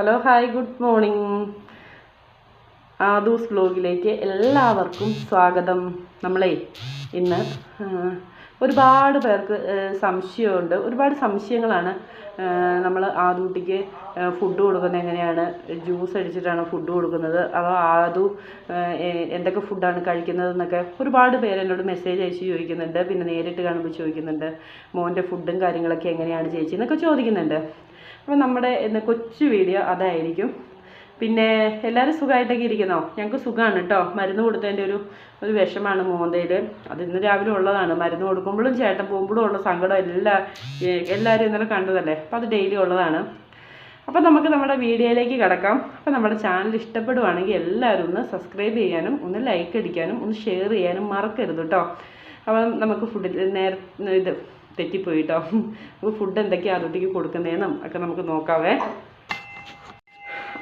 Hello hi good morning. ആദൂസ് വ്ലോഗിലേക്ക് എല്ലാവർക്കും സ്വാഗതം. നമ്മളെ ഇന്ന് ഒരുപാട് പേർക്ക് സംശയമുണ്ട്, ഒരുപാട് സംശയങ്ങളാണ്. നമ്മൾ ആദൂട്ടിക്ക് ഫുഡ് കൊടുക്കുന്നത് എങ്ങനെയാണ്? ജ്യൂസ് അടിച്ചിട്ടാണ് ഫുഡ് കൊടുക്കുന്നത്, അതോ ആദു എന്തൊക്കെ ഫുഡാണ് കഴിക്കുന്നതെന്നൊക്കെ ഒരുപാട് പേര് എന്നോട് മെസ്സേജ് അയച്ച് ചോദിക്കുന്നുണ്ട്. പിന്നെ നേരിട്ട് കാണുമ്പോൾ ചോദിക്കുന്നുണ്ട്, മോൻ്റെ ഫുഡും കാര്യങ്ങളൊക്കെ എങ്ങനെയാണ് ചേച്ചി എന്നൊക്കെ ചോദിക്കുന്നുണ്ട്. അപ്പോൾ നമ്മുടെ ഇന്ന് കൊച്ചു വീഡിയോ അതായിരിക്കും. പിന്നെ എല്ലാവരും സുഖമായിട്ടൊക്കെ ഇരിക്കുന്നോ? ഞങ്ങൾക്ക് സുഖമാണ് കേട്ടോ. മരുന്ന് കൊടുത്തതിൻ്റെ ഒരു വിഷമാണ് മോന്തയിൽ. അത് ഇന്ന് രാവിലെ ഉള്ളതാണ്. മരുന്ന് കൊടുക്കുമ്പോഴും ചേട്ടൻ പോകുമ്പോഴും ഉള്ള സങ്കടം എല്ലാവരും ഇന്നലെ കണ്ടതല്ലേ. അപ്പോൾ അത് ഡെയിലി ഉള്ളതാണ്. അപ്പോൾ നമുക്ക് നമ്മുടെ വീഡിയോയിലേക്ക് കിടക്കാം. അപ്പോൾ നമ്മുടെ ചാനൽ ഇഷ്ടപ്പെടുവാണെങ്കിൽ എല്ലാവരും ഒന്ന് സബ്സ്ക്രൈബ് ചെയ്യാനും ഒന്ന് ലൈക്ക് അടിക്കാനും ഒന്ന് ഷെയർ ചെയ്യാനും മറക്കരുത് കേട്ടോ. അപ്പം നമുക്ക് ഇത് തെറ്റിപ്പോയി കേട്ടോ. നമുക്ക് ഫുഡ് എന്തൊക്കെയാണ് ആദൂട്ടിക്ക് കൊടുക്കുന്നതെന്നും ഒക്കെ നമുക്ക് നോക്കാവേ.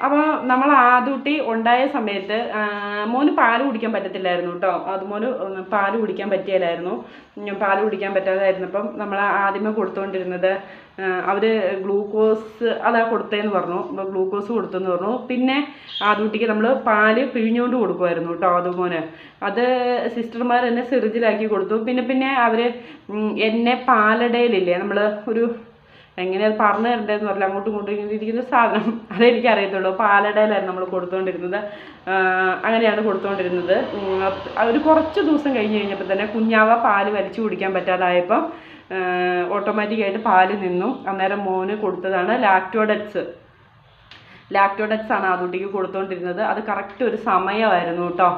അപ്പോൾ നമ്മൾ ആദൂട്ടി ഉണ്ടായ സമയത്ത് മോന് പാല് കുടിക്കാൻ പറ്റത്തില്ലായിരുന്നു കേട്ടോ. അത് മോന് പാല് കുടിക്കാൻ പറ്റിയില്ലായിരുന്നു. പാല് കുടിക്കാൻ പറ്റാതായിരുന്നപ്പം നമ്മൾ ആദ്യമേ കൊടുത്തുകൊണ്ടിരുന്നത് അവർ ഗ്ലൂക്കോസ് അതാ കൊടുത്തതെന്ന് പറഞ്ഞു. അപ്പോൾ ഗ്ലൂക്കോസ് കൊടുത്തെന്ന് പറഞ്ഞു. പിന്നെ ആദൂട്ടിക്ക് നമ്മൾ പാല് പിഴിഞ്ഞുകൊണ്ട് കൊടുക്കുമായിരുന്നു കേട്ടോ. അതുപോലെ അത് സിസ്റ്റർമാർ എന്നെ സിറിഞ്ചിലാക്കി കൊടുത്തു. പിന്നെ അവർ എന്നെ പാലടയിലില്ലേ, നമ്മൾ എങ്ങനെ അത് പറഞ്ഞു തരേണ്ടതെന്ന് പറഞ്ഞില്ല, അങ്ങോട്ടും ഇങ്ങോട്ടും ഇങ്ങനെ ഇരിക്കുന്ന സാധനം അതെനിക്കറിയത്തുള്ളൂ. പാലടയിലായിരുന്നു നമ്മൾ കൊടുത്തുകൊണ്ടിരുന്നത്. അങ്ങനെയാണ് കൊടുത്തുകൊണ്ടിരുന്നത്. ഒരു കുറച്ച് ദിവസം കഴിഞ്ഞപ്പോൾ തന്നെ കുഞ്ഞാവ പാല് വലിച്ചു കുടിക്കാൻ പറ്റാതായപ്പം ഓട്ടോമാറ്റിക്കായിട്ട് പാല് നിന്നു. അന്നേരം മോന് കൊടുത്തതാണ് ലാക്ടോഡെക്സ് ആണ് ആദൂട്ടിക്ക് കൊടുത്തുകൊണ്ടിരുന്നത്. അത് കറക്റ്റ് ഒരു സമയമായിരുന്നു കേട്ടോ.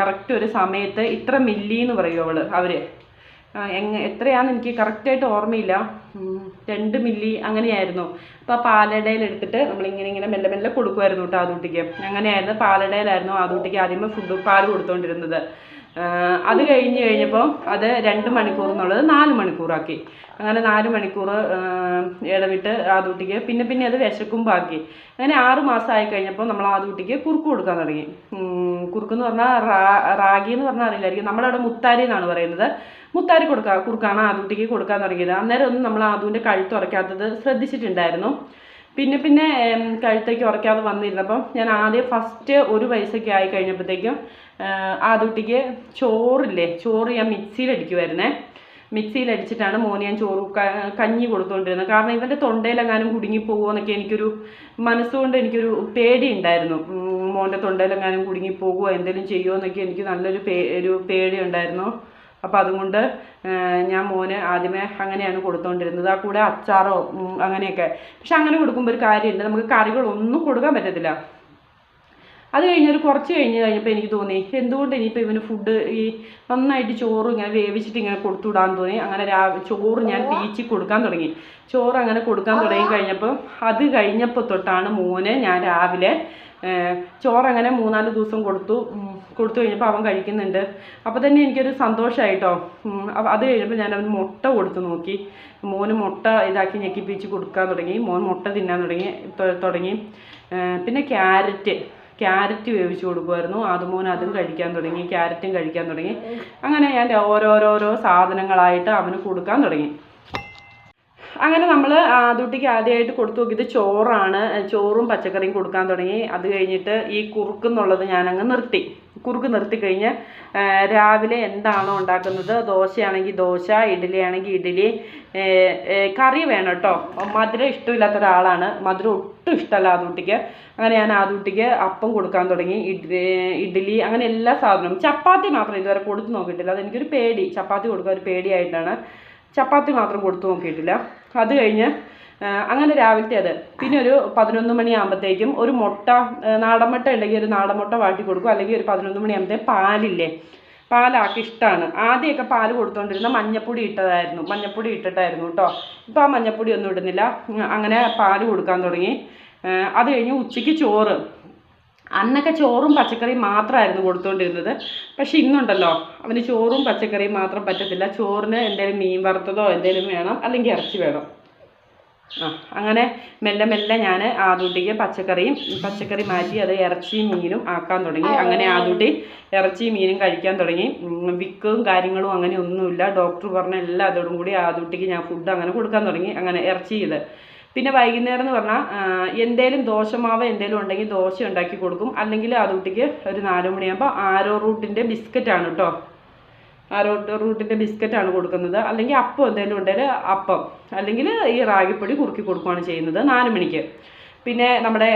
കറക്റ്റ് ഒരു സമയത്ത് ഇത്ര മില്ലി എന്ന് പറയും അവർ എത്രയാണെന്ന് എനിക്ക് കറക്റ്റായിട്ട് ഓർമ്മയില്ല. 2 മില്ലി അങ്ങനെയായിരുന്നു. അപ്പോൾ പാലടയിൽ എടുത്തിട്ട് നമ്മളിങ്ങനെ മെല്ലെ മെല്ലെ കൊടുക്കുമായിരുന്നു കേട്ടോ ആദൂട്ടിക്ക്. അങ്ങനെയായിരുന്നു, പാലടയിലായിരുന്നു ആദൂട്ടിക്ക് ആദ്യമേ പാല് കൊടുത്തുകൊണ്ടിരുന്നത്. അത് കഴിഞ്ഞപ്പോൾ അത് 2 മണിക്കൂർ എന്നുള്ളത് 4 മണിക്കൂറാക്കി. അങ്ങനെ 4 മണിക്കൂർ ഇടവിട്ട് ആദൂട്ടിക്ക് പിന്നെ അത് വിശക്കുമ്പോൾ ആക്കി. അങ്ങനെ 6 മാസമായി കഴിഞ്ഞപ്പോൾ നമ്മൾ ആദൂട്ടിക്ക് കുറുക്ക് കൊടുക്കാൻ തുടങ്ങി. കുറുക്കെന്ന് പറഞ്ഞാൽ റാഗി എന്ന് പറഞ്ഞാൽ അറിയില്ലായിരിക്കും, നമ്മളവിടെ മുത്താരി എന്നാണ് പറയുന്നത്. മുത്താരി കുറുക്കാണ് ആദൂട്ടിക്ക് കൊടുക്കാൻ തുടങ്ങിയത്. അന്നേരം ഒന്നും നമ്മൾ ആദൂൻ്റെ കഴുത്ത് ഉറക്കാത്തത് ശ്രദ്ധിച്ചിട്ടുണ്ടായിരുന്നു. പിന്നെ കഴുത്തേക്ക് ഉറക്കാതെ വന്നിരുന്നപ്പം ഞാൻ ആദ്യം ഫസ്റ്റ് 1 വയസ്സൊക്കെ ആയി കഴിഞ്ഞപ്പോഴത്തേക്കും ആദൂട്ടിക്ക് ചോറ് ഞാൻ മിക്സിയിലടിക്കുമായിരുന്നേ. മിക്സിയിലടിച്ചിട്ടാണ് മോന് ഞാൻ കഞ്ഞി കൊടുത്തുകൊണ്ടിരുന്നത്. കാരണം ഇവൻ്റെ തൊണ്ടയിലെങ്ങാനും കുടുങ്ങിപ്പോകുമോ എന്നൊക്കെ എനിക്കൊരു മനസ്സുകൊണ്ട് എനിക്കൊരു പേടി ഉണ്ടായിരുന്നു. മോൻ്റെ തൊണ്ടയിലെങ്ങാനും കുടുങ്ങിപ്പോകുമോ എന്തെങ്കിലും ചെയ്യുമോ എന്നൊക്കെ എനിക്ക് നല്ലൊരു പേടി ഉണ്ടായിരുന്നു. അപ്പോൾ അതുകൊണ്ട് ഞാൻ മോന് ആദ്യമേ അങ്ങനെയാണ് കൊടുത്തുകൊണ്ടിരുന്നത്. ആ കൂടെ അച്ചാറോ അങ്ങനെയൊക്കെ. പക്ഷെ അങ്ങനെ കൊടുക്കുമ്പോൾ ഒരു കാര്യമുണ്ട്, നമുക്ക് കറികളൊന്നും കൊടുക്കാൻ പറ്റത്തില്ല. അത് കുറച്ച് കഴിഞ്ഞപ്പോൾ എനിക്ക് തോന്നി എന്തുകൊണ്ട് ഇനിയിപ്പോൾ ഇവന് ഫുഡ് നന്നായിട്ട് ചോറ് ഇങ്ങനെ വേവിച്ചിട്ട് ഇങ്ങനെ കൊടുത്തുവിടാൻ തോന്നി. അങ്ങനെ ചോറ് ഞാൻ തീച്ചി കൊടുക്കാൻ തുടങ്ങി. ചോറ് അങ്ങനെ കൊടുക്കാൻ തുടങ്ങി കഴിഞ്ഞപ്പോൾ അത് കഴിഞ്ഞപ്പോൾ തൊട്ടാണ് മോന് ഞാൻ രാവിലെ ചോറങ്ങനെ 3-4 ദിവസം കൊടുത്തു കഴിഞ്ഞപ്പോൾ അവൻ കഴിക്കുന്നുണ്ട്. അപ്പോൾ തന്നെ എനിക്കൊരു സന്തോഷമായിട്ടോ. അത് കഴിഞ്ഞപ്പോൾ ഞാൻ അവന് മുട്ട കൊടുത്തു നോക്കി. മോന് മുട്ട ഇതാക്കി ഞെക്കിപ്പിച്ച് കൊടുക്കാൻ തുടങ്ങി. മോൻ മുട്ട തിന്നാൻ തുടങ്ങി. പിന്നെ ക്യാരറ്റ് വേവിച്ച് കൊടുക്കുമായിരുന്നു. മോൻ അതും കഴിക്കാൻ തുടങ്ങി, ക്യാരറ്റും കഴിക്കാൻ തുടങ്ങി. അങ്ങനെ ഞാൻ ഓരോരോ സാധനങ്ങളായിട്ട് അവന് കൊടുക്കാൻ തുടങ്ങി. അങ്ങനെ നമ്മൾ ആദൂട്ടിക്ക് ആദ്യമായിട്ട് കൊടുത്തു നോക്കിയത് ചോറാണ്. ചോറും പച്ചക്കറിയും കൊടുക്കാൻ തുടങ്ങി. അത് കഴിഞ്ഞിട്ട് ഈ കുറുക്കെന്നുള്ളത് ഞാനങ്ങ് നിർത്തി കഴിഞ്ഞ് രാവിലെ എന്താണോ ഉണ്ടാക്കുന്നത്, ദോശയാണെങ്കിൽ ദോശ, ഇഡ്ഡലി ആണെങ്കിൽ ഇഡ്ഡലി, കറി വേണം കേട്ടോ. മധുരം ഇഷ്ടമില്ലാത്ത ഒരാളാണ്, മധുരം ഒട്ടും ഇഷ്ടമല്ല ആദൂട്ടിക്ക്. അങ്ങനെ ഞാൻ ആദൂട്ടിക്ക് അപ്പം കൊടുക്കാൻ തുടങ്ങി, ഇഡ്ഡലി, അങ്ങനെ എല്ലാ സാധനവും. ചപ്പാത്തി മാത്രം ഇതുവരെ കൊടുത്തു നോക്കിയിട്ടില്ല. അതെനിക്കൊരു പേടി, ചപ്പാത്തി കൊടുക്കാൻ ഒരു പേടിയായിട്ടാണ് ചപ്പാത്തി മാത്രം കൊടുത്തു നോക്കിയിട്ടില്ല. അത് കഴിഞ്ഞ് അങ്ങനെ രാവിലത്തെ അത്. പിന്നെ ഒരു 11 മണിയാകുമ്പോഴത്തേക്കും ഒരു മുട്ട, നാടൻ മുട്ട ഉണ്ടെങ്കിൽ ഒരു നാടൻ മുട്ട വാട്ടി കൊടുക്കും. അല്ലെങ്കിൽ ഒരു 11 മണിയാകുമ്പോഴത്തേക്കും പാലാക്കി ഇഷ്ടമാണ്. ആദ്യമൊക്കെ പാല് കൊടുത്തുകൊണ്ടിരുന്ന മഞ്ഞപ്പൊടി ഇട്ടിട്ടായിരുന്നു കേട്ടോ. ഇപ്പോൾ ആ മഞ്ഞപ്പൊടി ഒന്നും ഇടുന്നില്ല. അങ്ങനെ പാല് കൊടുക്കാൻ തുടങ്ങി. അത് കഴിഞ്ഞ് ഉച്ചയ്ക്ക് ചോറ്. അന്നൊക്കെ ചോറും പച്ചക്കറിയും മാത്രമായിരുന്നു കൊടുത്തുകൊണ്ടിരുന്നത്. പക്ഷെ ഇന്നുണ്ടല്ലോ അവന് ചോറും പച്ചക്കറിയും മാത്രം പറ്റത്തില്ല. ചോറിന് എന്തെങ്കിലും മീൻ വറുത്തതോ എന്തെങ്കിലും വേണം, അല്ലെങ്കിൽ ഇറച്ചി വേണം. അങ്ങനെ മെല്ലെ ഞാൻ ആദൂട്ടിക്ക് പച്ചക്കറി മാറ്റി അത് ഇറച്ചിയും മീനും ആക്കാൻ തുടങ്ങി. അങ്ങനെ ആദൂട്ടി ഇറച്ചിയും മീനും കഴിക്കാൻ തുടങ്ങി. വിക്കും കാര്യങ്ങളും അങ്ങനെ ഒന്നുമില്ല. ഡോക്ടർ പറഞ്ഞ എല്ലാ അതോടും കൂടി ആദൂട്ടിക്ക് ഞാൻ ഫുഡ് അങ്ങനെ കൊടുക്കാൻ തുടങ്ങി. അങ്ങനെ ഇറച്ചി പിന്നെ വൈകുന്നേരം എന്ന് പറഞ്ഞാൽ എന്തേലും ദോശമാവ് എന്തേലും ഉണ്ടെങ്കിൽ ദോശ ഉണ്ടാക്കി കൊടുക്കും. അല്ലെങ്കിൽ അതുകുട്ടിക്ക് ഒരു 4 മണിയാകുമ്പോൾ ആരോ റൂട്ടിൻ്റെ ബിസ്ക്കറ്റാണ് കേട്ടോ, ആരോ റൂട്ടിൻ്റെ ബിസ്ക്കറ്റാണ് കൊടുക്കുന്നത്. അല്ലെങ്കിൽ അപ്പം എന്തെങ്കിലും ഉണ്ടെങ്കിൽ അപ്പം, അല്ലെങ്കിൽ ഈ റാഗിപ്പൊടി കുറുക്കി കൊടുക്കുകയാണ് ചെയ്യുന്നത് 4 മണിക്ക്. പിന്നെ നമ്മുടെ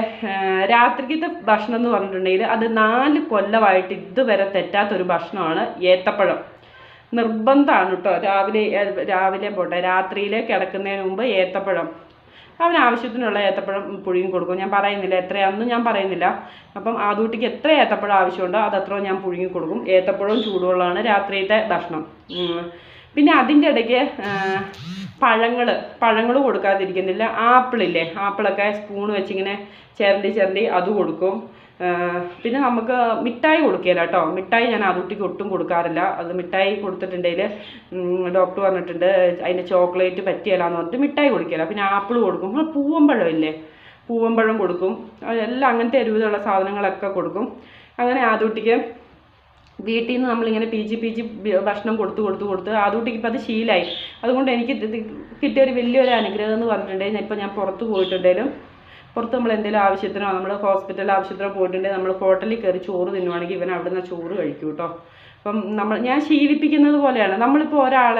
രാത്രിക്കത്തെ ഭക്ഷണം എന്ന് പറഞ്ഞിട്ടുണ്ടെങ്കിൽ അത് 4 കൊല്ലമായിട്ട് ഇതുവരെ തെറ്റാത്തൊരു ഭക്ഷണമാണ് ഏത്തപ്പഴം. നിർബന്ധമാണ് കേട്ടോ. രാവിലെ പോട്ടെ, രാത്രിയിൽ കിടക്കുന്നതിന് മുമ്പ് ഏത്തപ്പഴം, അവന് ആവശ്യത്തിനുള്ള ഏത്തപ്പഴം പുഴുങ്ങി കൊടുക്കും. ഞാൻ പറയുന്നില്ല എത്രയാണെന്ന് ഞാൻ പറയുന്നില്ല. അപ്പം ആദൂട്ടിക്ക് എത്ര ഏത്തപ്പഴം ആവശ്യമുണ്ടോ അത് അത്രയും ഞാൻ പുഴുങ്ങി കൊടുക്കും. ഏത്തപ്പഴവും ചൂടുവെള്ളമാണ് രാത്രിയിലത്തെ ഭക്ഷണം. പിന്നെ അതിൻ്റെ ഇടയ്ക്ക് പഴങ്ങൾ കൊടുക്കാതിരിക്കുന്നില്ല. ആപ്പിളില്ലേ, ആപ്പിളൊക്കെ സ്പൂൺ വെച്ചിങ്ങനെ ചിരണ്ടി അത് കൊടുക്കും. പിന്നെ നമുക്ക് മിഠായി കൊടുക്കില്ല കേട്ടോ. മിഠായി ഞാൻ ആദൂട്ടിക്ക് ഒട്ടും കൊടുക്കാറില്ല. അത് മിഠായി കൊടുത്തിട്ടുണ്ടെങ്കിൽ ഡോക്ടർ പറഞ്ഞിട്ടുണ്ട് അതിൻ്റെ ചോക്ലേറ്റ് പറ്റിയല്ലാന്ന് പറഞ്ഞിട്ട് മിഠായി കൊടുക്കില്ല. പിന്നെ ആപ്പിൾ കൊടുക്കും. പൂവമ്പഴം ഇല്ലേ, പൂവമ്പഴം കൊടുക്കും. എല്ലാം അങ്ങനത്തെ എരിവുള്ള സാധനങ്ങളൊക്കെ കൊടുക്കും. അങ്ങനെ ആദൂട്ടിക്ക് വീട്ടിൽ നിന്ന് നമ്മളിങ്ങനെ പീച്ചി ഭക്ഷണം കൊടുത്ത് ആദൂട്ടിക്ക് ഇപ്പം അത് ശീലമായി. അതുകൊണ്ട് എനിക്ക് കിട്ടിയൊരു വലിയൊരു അനുഗ്രഹം എന്ന് പറഞ്ഞിട്ടുണ്ടെങ്കിൽ ഇപ്പം ഞാൻ പുറത്ത് പോയിട്ടുണ്ടെങ്കിലും, പുറത്ത് നമ്മൾ എന്തെങ്കിലും ആവശ്യത്തിനോ നമ്മൾ ഹോസ്പിറ്റൽ ആവശ്യത്തിനോ പോയിട്ടുണ്ടെങ്കിൽ നമ്മൾ ഹോട്ടലിൽ കയറി ചോറ് തിന്നുവാണെങ്കിൽ ഇവൻ അവിടെ നിന്ന് ചോറ് കഴിക്കും കേട്ടോ. അപ്പം ഞാൻ ശീലിപ്പിക്കുന്നത് പോലെയാണ്. നമ്മളിപ്പോൾ ഒരാൾ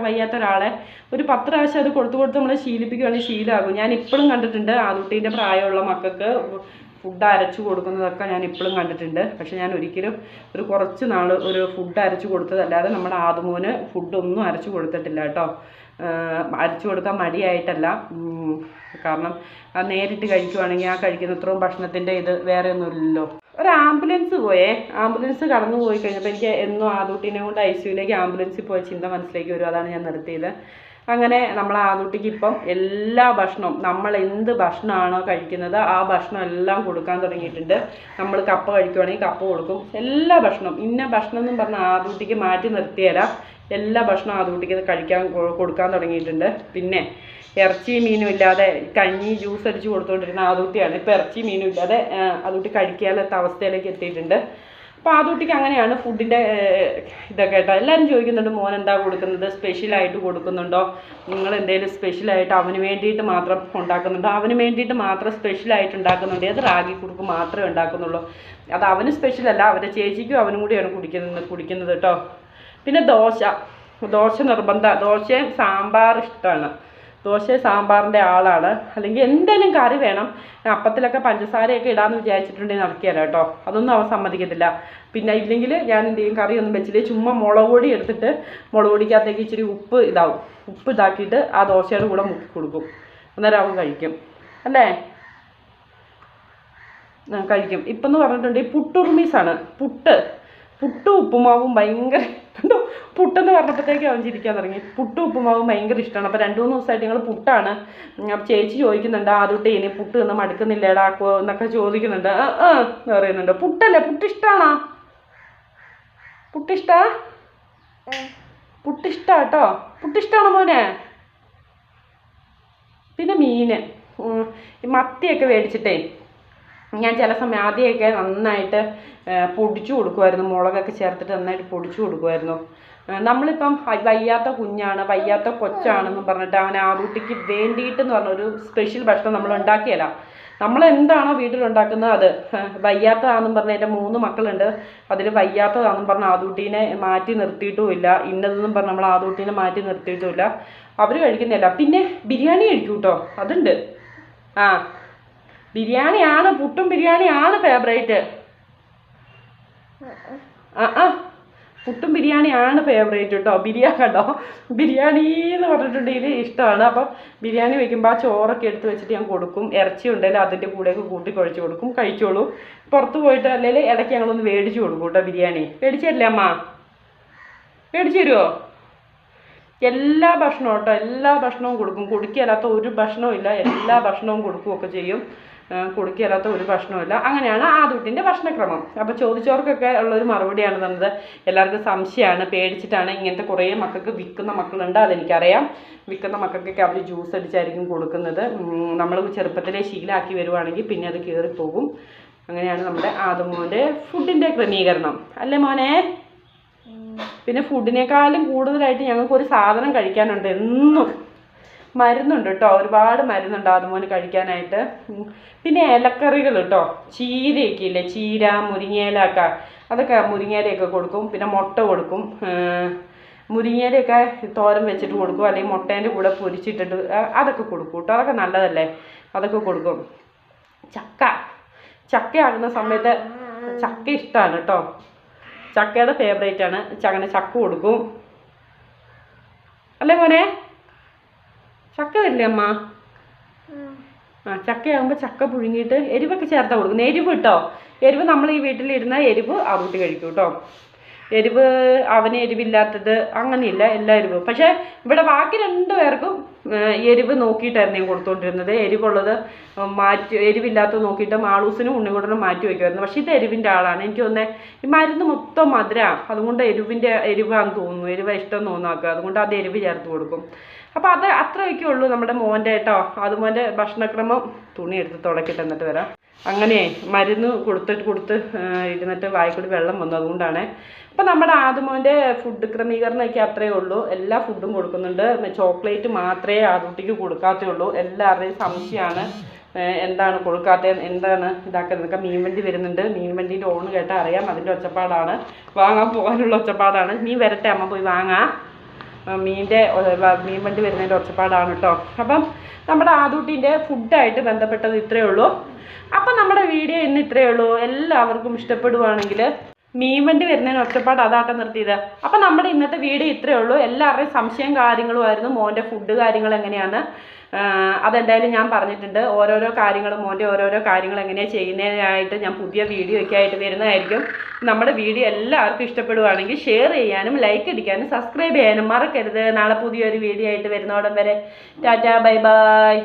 വയ്യാത്ത ഒരാളെ ഒരു 10 പ്രാവശ്യം അത് കൊടുത്ത് നമ്മൾ ശീലിപ്പിക്കുകയാണെങ്കിൽ ശീലമാകും. ഞാൻ ഇപ്പോഴും കണ്ടിട്ടുണ്ട് ആദൂട്ടീൻ്റെ പ്രായമുള്ള മക്കൾക്ക് ഫുഡ് അരച്ചു കൊടുക്കുന്നതൊക്കെ ഞാൻ ഇപ്പോഴും കണ്ടിട്ടുണ്ട്. പക്ഷെ ഞാൻ ഒരിക്കലും കുറച്ച് നാൾ ഒരു ഫുഡ് അരച്ചു കൊടുത്തതല്ലാതെ നമ്മുടെ ആദുമോന് ഫുഡൊന്നും അരച്ചു കൊടുത്തിട്ടില്ല കേട്ടോ. അരച്ചു കൊടുക്കാൻ മടിയായിട്ടല്ല, കാരണം നേരിട്ട് കഴിക്കുവാണെങ്കിൽ ആ കഴിക്കുന്നത്രയും ഭക്ഷണത്തിൻ്റെ ഇത് വേറെ ഒന്നുമില്ലല്ലോ. ഒരു ആംബുലൻസ് കടന്നു പോയി കഴിഞ്ഞപ്പോൾ എനിക്ക് എന്നും ആദൂട്ടീനെ കൊണ്ട് ICUലേക്ക് ആംബുലൻസിൽ പോയ ചിന്ത മനസ്സിലേക്ക് വരും. അതാണ് ഞാൻ നിർത്തിയത്. അങ്ങനെ നമ്മൾ ആദൂട്ടിക്ക് ഇപ്പം എല്ലാ ഭക്ഷണവും, നമ്മൾ എന്ത് ഭക്ഷണമാണോ കഴിക്കുന്നത് ആ ഭക്ഷണം എല്ലാം കൊടുക്കാൻ തുടങ്ങിയിട്ടുണ്ട്. നമ്മൾ കപ്പ കഴിക്കുവാണെങ്കിൽ കപ്പ കൊടുക്കും. എല്ലാ ഭക്ഷണവും, ഇന്ന ഭക്ഷണം എന്നും പറഞ്ഞാൽ ആദൂട്ടിക്ക് മാറ്റി നിർത്തിയല്ല, എല്ലാ ഭക്ഷണവും ആദൂട്ടിക്ക് കൊടുക്കാൻ തുടങ്ങിയിട്ടുണ്ട്. പിന്നെ ഇറച്ചിയും മീനും ഇല്ലാതെ കഞ്ഞി ജ്യൂസ് അടിച്ച് കൊടുത്തുകൊണ്ടിരുന്ന ആദൂട്ടിയാണ് ഇപ്പോൾ ഇറച്ചിയും മീനും ഇല്ലാതെ ആദൂട്ടി കഴിക്കാത്ത അവസ്ഥയിലേക്ക് എത്തിയിട്ടുണ്ട്. അപ്പോൾ ആദൂട്ടിക്ക് അങ്ങനെയാണ് ഫുഡിൻ്റെ ഇതൊക്കെ കേട്ടോ. എല്ലാവരും ചോദിക്കുന്നുണ്ട് മോൻ എന്താ കൊടുക്കുന്നത്, സ്പെഷ്യലായിട്ട് കൊടുക്കുന്നുണ്ടോ, നിങ്ങൾ എന്തെങ്കിലും സ്പെഷ്യലായിട്ട് അവന് വേണ്ടിയിട്ട് മാത്രം ഉണ്ടാക്കുന്നുണ്ടോ? അവന് വേണ്ടിയിട്ട് മാത്രം സ്പെഷ്യലായിട്ട് ഉണ്ടാക്കുന്നുണ്ട്. അത് റാഗി കുറുക്ക് മാത്രമേ ഉണ്ടാക്കുന്നുള്ളൂ. അത് അവന് സ്പെഷ്യലല്ല, അവൻ്റെ ചേച്ചിക്കും അവനും കൂടിയാണ് കുടിക്കുന്നത് കേട്ടോ. പിന്നെ ദോശ നിർബന്ധം. ദോശയും സാമ്പാർ ഇഷ്ടമാണ്. ദോശ സാമ്പാറിൻ്റെ ആളാണ്. അല്ലെങ്കിൽ എന്തെങ്കിലും കറി വേണം. അപ്പത്തിലൊക്കെ പഞ്ചസാരയൊക്കെ ഇടാമെന്ന് വിചാരിച്ചിട്ടുണ്ടെങ്കിൽ നടക്കിയല്ല കേട്ടോ. അതൊന്നും അവൻ സമ്മതിക്കത്തില്ല. പിന്നെ ഇല്ലെങ്കിൽ ഞാൻ എന്ത് ചെയ്യും, കറിയൊന്നും വെച്ചില്ലേ ചുമ്മാ മുളക് പൊടി എടുത്തിട്ട് മുളക് പൊടിക്കകത്തേക്ക് ഇച്ചിരി ഉപ്പ് ഇതാക്കിയിട്ട് ആ ദോശയുടെ കൂടെ മുക്കി കൊടുക്കും. അന്നേരം അവൻ കഴിക്കും അല്ലേ, കഴിക്കും. ഇപ്പം എന്ന് പറഞ്ഞിട്ടുണ്ടെങ്കിൽ പുട്ടുറുമീസാണ്. പുട്ടും ഉപ്പുമാവും ഭയങ്കര, പുട്ടെന്ന് പറഞ്ഞപ്പോഴത്തേക്ക് അവൻ ചിരിക്കാൻ തുടങ്ങി. പുട്ടും ഉപ്പുമാവും ഭയങ്കര ഇഷ്ടമാണ്. അപ്പോൾ 2-3 ദിവസമായിട്ട് ഞങ്ങൾ പുട്ടാണ്. ചേച്ചി ചോദിക്കുന്നുണ്ട് ആദൂട്ടി ഇനി പുട്ട് നിന്ന് മടുക്കുന്നില്ലേടാക്കോ എന്നൊക്കെ ചോദിക്കുന്നുണ്ട്. പറയുന്നുണ്ട്. പുട്ടല്ലേ, പുട്ടിഷ്ടാണോ? പുട്ടിഷ്ടാ കേട്ടോ. പുട്ടിഷ്ടാണോ മോനെ? പിന്നെ മീന് മത്തിയൊക്കെ മേടിച്ചിട്ടേ ഞാൻ ചില സമയം ആദ്യമൊക്കെ നന്നായിട്ട് പൊടിച്ചു കൊടുക്കുമായിരുന്നു. മുളകൊക്കെ ചേർത്തിട്ട് നന്നായിട്ട് പൊടിച്ചു കൊടുക്കുമായിരുന്നു. നമ്മളിപ്പം വയ്യാത്ത കുഞ്ഞാണ്, വയ്യാത്ത കൊച്ചാണെന്നും പറഞ്ഞിട്ട് അവൻ ആദൂട്ടിക്ക് വേണ്ടിയിട്ടെന്ന് പറഞ്ഞൊരു സ്പെഷ്യൽ ഭക്ഷണം നമ്മൾ ഉണ്ടാക്കിയല്ല. നമ്മൾ എന്താണോ വീട്ടിലുണ്ടാക്കുന്നത് അത്. വയ്യാത്തതാണെന്നും പറഞ്ഞ് എൻ്റെ 3 മക്കളുണ്ട്. അതിൽ വയ്യാത്തതാണെന്നും പറഞ്ഞ് ആദൂട്ടീനെ മാറ്റി നിർത്തിയിട്ടുമില്ല. ഇന്നതെന്നും പറഞ്ഞ് നമ്മൾ ആദൂട്ടീനെ മാറ്റി നിർത്തിയിട്ടുമില്ല. അവർ കഴിക്കുന്നില്ല. പിന്നെ ബിരിയാണി കഴിക്കും കേട്ടോ, അതുണ്ട്. ബിരിയാണിയാണ്, പുട്ടും ബിരിയാണിയാണ് ഫേവറേറ്റ്. പുട്ടും ബിരിയാണിയാണ് ഫേവറേറ്റ് കേട്ടോ. ബിരിയാണി എന്ന് പറഞ്ഞിട്ടുണ്ടെങ്കിൽ ഇഷ്ടമാണ്. അപ്പം ബിരിയാണി വയ്ക്കുമ്പോൾ ആ ചോറൊക്കെ എടുത്ത് വെച്ചിട്ട് ഞാൻ കൊടുക്കും. ഇറച്ചി ഉണ്ടെങ്കിൽ അതിൻ്റെ കൂടെയൊക്കെ കൂട്ടി കുഴച്ച് കൊടുക്കും, കഴിച്ചോളൂ. പുറത്ത് പോയിട്ട് അല്ലെങ്കിൽ ഇടയ്ക്ക് ഞങ്ങളൊന്ന് മേടിച്ച് കൊടുക്കും കേട്ടോ. ബിരിയാണി മേടിച്ചു തരില്ലേ അമ്മ? മേടിച്ചു തരുമോ? എല്ലാ ഭക്ഷണവും കേട്ടോ, എല്ലാ ഭക്ഷണവും കൊടുക്കും. കൊടുക്കുകയല്ലാത്ത ഒരു ഭക്ഷണവും ഇല്ല. എല്ലാ ഭക്ഷണവും കൊടുക്കുകയൊക്കെ ചെയ്യും. കൊടുക്കുകയല്ലാത്ത ഒരു ഭക്ഷണമില്ല. അങ്ങനെയാണ് ആദൂട്ടിൻ്റെ ഭക്ഷണക്രമം. അപ്പോൾ ചോദിച്ചവർക്കൊക്കെ ഉള്ളൊരു മറുപടിയാണ് തന്നത്. എല്ലാവർക്കും സംശയമാണ്, പേടിച്ചിട്ടാണ്. ഇങ്ങനത്തെ കുറേ മക്കൾക്ക് വിൽക്കുന്ന മക്കളുണ്ട്, അതെനിക്കറിയാം. വിൽക്കുന്ന മക്കൾക്കൊക്കെ അവർ ജ്യൂസ് അടിച്ചായിരിക്കും കൊടുക്കുന്നത്. നമ്മൾ ചെറുപ്പത്തിലെ ശീലമാക്കി വരുവാണെങ്കിൽ പിന്നെ അത് കയറിപ്പോകും. അങ്ങനെയാണ് നമ്മുടെ ആദുമോൻ്റെ ഫുഡിൻ്റെ ക്രമീകരണം അല്ലേ മോനെ? പിന്നെ ഫുഡിനേക്കാളും കൂടുതലായിട്ട് ഞങ്ങൾക്കൊരു സാധനം കഴിക്കാനുണ്ട് എന്നും. മരുന്നുണ്ട് കേട്ടോ, ഒരുപാട് മരുന്നുണ്ട് ആദ്യമോന് കഴിക്കാനായിട്ട്. പിന്നെ ഇലക്കറികൾ കേട്ടോ, ചീരയൊക്കെ ഇല്ലേ, ചീര, മുരിങ്ങയില ഒക്കെ, അതൊക്കെ മുരിങ്ങയിലയൊക്കെ കൊടുക്കും. പിന്നെ മുട്ട കൊടുക്കും. മുരിങ്ങയിലയൊക്കെ തോരൻ വെച്ചിട്ട് കൊടുക്കും, അല്ലെങ്കിൽ മുട്ടേൻ്റെ കൂടെ പൊരിച്ചിട്ടിട്ട് അതൊക്കെ കൊടുക്കും കേട്ടോ. അതൊക്കെ നല്ലതല്ലേ, അതൊക്കെ കൊടുക്കും. ചക്ക ആകുന്ന സമയത്ത് ചക്ക ഇഷ്ടമാണ് കേട്ടോ, ചക്കയുടെ ഫേവറേറ്റ് ആണ്. അങ്ങനെ ചക്ക കൊടുക്കും അല്ലേ മോനെ? ചക്ക തരില്ലേ അമ്മ? ചക്കയാകുമ്പോൾ ചക്ക പുഴുങ്ങിയിട്ട് എരിവൊക്കെ ചേർത്താൽ കൊടുക്കുന്നത്. എരിവ് കേട്ടോ, എരിവ് നമ്മൾ ഈ വീട്ടിലിരുന്ന എരിവ് ആറൂട്ടി കഴിക്കും കേട്ടോ. എരിവ് അവന് എരിവില്ലാത്തത് അങ്ങനെയില്ല, എല്ലാ എരിവും. പക്ഷേ ഇവിടെ ബാക്കി 2 പേർക്കും എരിവ് നോക്കിയിട്ടായിരുന്നു ഞാൻ കൊടുത്തുകൊണ്ടിരുന്നത്. എരിവുള്ളത് എരിവില്ലാത്തത് നോക്കിയിട്ട് മാളൂസിനും ഉണ്ണിക്കുട്ടനും മാറ്റി വയ്ക്കുമായിരുന്നു. പക്ഷേ ഇത് എരിവിൻ്റെ ആളാണ്. എനിക്ക് തോന്നുന്നത് ഈ മരുന്ന് മൊത്തം മധുരമാണ്, അതുകൊണ്ട് എരിവാന്ന് തോന്നുന്നു, എരിവ് ഇഷ്ടം തോന്നാക്കുക, അതുകൊണ്ട് അത് എരിവ് ചേർത്ത് കൊടുക്കും. അപ്പോൾ അത് അത്രയൊക്കെ ഉള്ളൂ നമ്മുടെ മോൻ്റെ കേട്ടോ. അതുമോൻ്റെ ഭക്ഷണക്രമം. തുണി എടുത്ത് തുടക്കിയിട്ട് എന്നിട്ട് വരാം. അങ്ങനെ മരുന്ന് കൊടുത്ത് ഇരുന്നിട്ട് വായിക്കൂടി വെള്ളം വന്നു, അതുകൊണ്ടാണ്. അപ്പം നമ്മുടെ ആദ്യമോൻ്റെ ഫുഡ് ക്രമീകരണമൊക്കെ അത്രയേ ഉള്ളൂ. എല്ലാ ഫുഡും കൊടുക്കുന്നുണ്ട്. ചോക്ലേറ്റ് മാത്രമേ ആദ്യകുട്ടിക്ക് കൊടുക്കാത്തേ ഉള്ളൂ. എല്ലാവരുടെയും സംശയമാണ് എന്താണ് കൊടുക്കാത്തത്, എന്താണ് ഇതാക്കുന്നത്. മീൻ വണ്ടി വരുന്നുണ്ട്, മീൻ വണ്ടീൻ്റെ ഓണ് കേട്ടാൽ അറിയാം, അതിൻ്റെ ഒച്ചപ്പാടാണ്, വാങ്ങാൻ പോകാനുള്ള ഒച്ചപ്പാടാണ്. മീൻ വരട്ടെ, അമ്മ പോയി വാങ്ങാം. മീൻ വണ്ടി വരുന്നതിൻ്റെ ഒച്ചപ്പാടാണ് കേട്ടോ. അപ്പം നമ്മുടെ ആദൂട്ടീൻ്റെ ഫുഡായിട്ട് ബന്ധപ്പെട്ടത് ഇത്രയേ ഉള്ളൂ. അപ്പം നമ്മുടെ വീഡിയോ ഇന്ന് ഇത്രയേ ഉള്ളൂ. എല്ലാവർക്കും ഇഷ്ടപ്പെടുവാണെങ്കിൽ മീൻ വണ്ടി വരുന്നതിന് ഒച്ചപ്പാട് അതാട്ടം നിർത്തിയത്. അപ്പം നമ്മുടെ ഇന്നത്തെ വീഡിയോ ഇത്രയേ ഉള്ളൂ. എല്ലാവരുടെയും സംശയം കാര്യങ്ങളുമായിരുന്നു മോൻ്റെ ഫുഡ് കാര്യങ്ങൾ എങ്ങനെയാണ്. അതെന്തായാലും ഞാൻ പറഞ്ഞിട്ടുണ്ട്. ഓരോരോ കാര്യങ്ങൾ, മോൻ്റെ ഓരോരോ കാര്യങ്ങൾ എങ്ങനെയാണ് ചെയ്യുന്നതിനായിട്ട് ഞാൻ പുതിയ വീഡിയോ ഒക്കെ ആയിട്ട് വരുന്നതായിരിക്കും. നമ്മുടെ വീഡിയോ എല്ലാവർക്കും ഇഷ്ടപ്പെടുവാണെങ്കിൽ ഷെയർ ചെയ്യാനും ലൈക്ക് അടിക്കാനും സബ്സ്ക്രൈബ് ചെയ്യാനും മറക്കരുത്. നാളെ പുതിയൊരു വീഡിയോ ആയിട്ട് വരുന്നോടം വരെ ടാറ്റാ, ബൈ ബൈ.